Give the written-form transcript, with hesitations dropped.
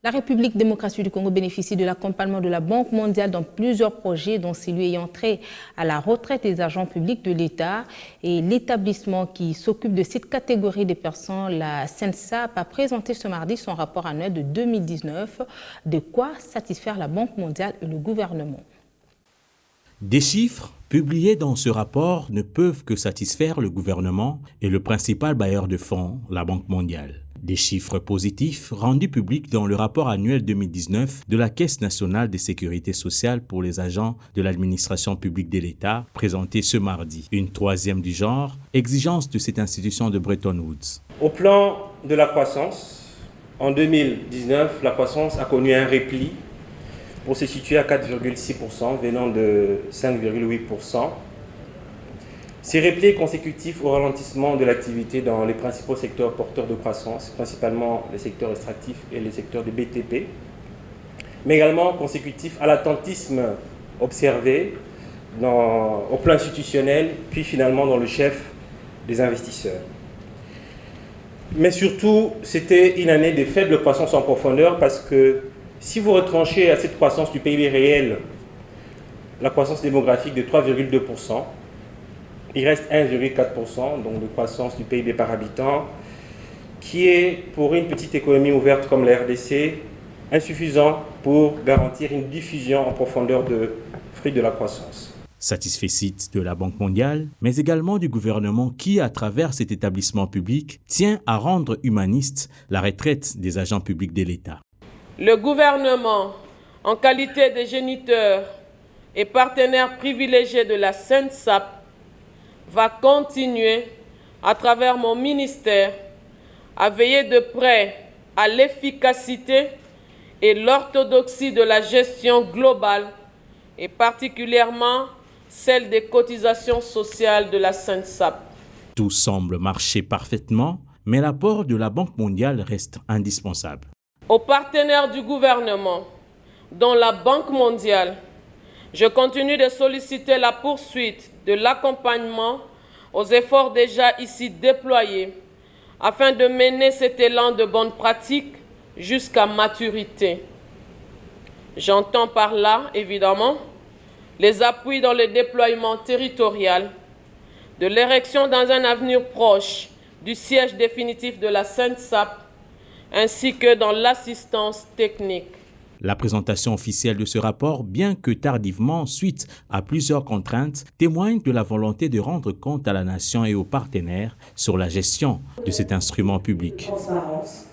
La République démocratique du Congo bénéficie de l'accompagnement de la Banque mondiale dans plusieurs projets, dont celui ayant trait à la retraite des agents publics de l'État. Et l'établissement qui s'occupe de cette catégorie de personnes, la SENSAP, a présenté ce mardi son rapport annuel de 2019. De quoi satisfaire la Banque mondiale et le gouvernement. Des chiffres publiés dans ce rapport ne peuvent que satisfaire le gouvernement et le principal bailleur de fonds, la Banque mondiale. Des chiffres positifs rendus publics dans le rapport annuel 2019 de la Caisse nationale de sécurité sociale pour les agents de l'administration publique de l'État, présenté ce mardi. Une troisième du genre, exigence de cette institution de Bretton Woods. Au plan de la croissance, en 2019, la croissance a connu un repli pour se situer à 4,6%, venant de 5,8%. Ces replis consécutifs au ralentissement de l'activité dans les principaux secteurs porteurs de croissance, principalement les secteurs extractifs et les secteurs de BTP, mais également consécutifs à l'attentisme observé au plan institutionnel, puis finalement dans le chef des investisseurs. Mais surtout, c'était une année de faible croissance en profondeur parce que si vous retranchez à cette croissance du PIB réel, la croissance démographique de 3,2%, il reste 1,4% donc de croissance du PIB par habitant, qui est pour une petite économie ouverte comme la RDC insuffisant pour garantir une diffusion en profondeur de fruits de la croissance. Satisfait de la Banque mondiale, mais également du gouvernement qui, à travers cet établissement public, tient à rendre humaniste la retraite des agents publics de l'État. Le gouvernement, en qualité de géniteur et partenaire privilégié de la SENSAP, va continuer, à travers mon ministère, à veiller de près à l'efficacité et l'orthodoxie de la gestion globale et particulièrement celle des cotisations sociales de la SENSAP. Tout semble marcher parfaitement, mais l'apport de la Banque mondiale reste indispensable. Aux partenaires du gouvernement, dont la Banque mondiale, je continue de solliciter la poursuite de l'accompagnement aux efforts déjà ici déployés afin de mener cet élan de bonnes pratiques jusqu'à maturité. J'entends par là, évidemment, les appuis dans le déploiement territorial, de l'érection dans un avenir proche du siège définitif de la SENSAP, ainsi que dans l'assistance technique. La présentation officielle de ce rapport, bien que tardivement suite à plusieurs contraintes, témoigne de la volonté de rendre compte à la nation et aux partenaires sur la gestion de cet instrument public. Transparence.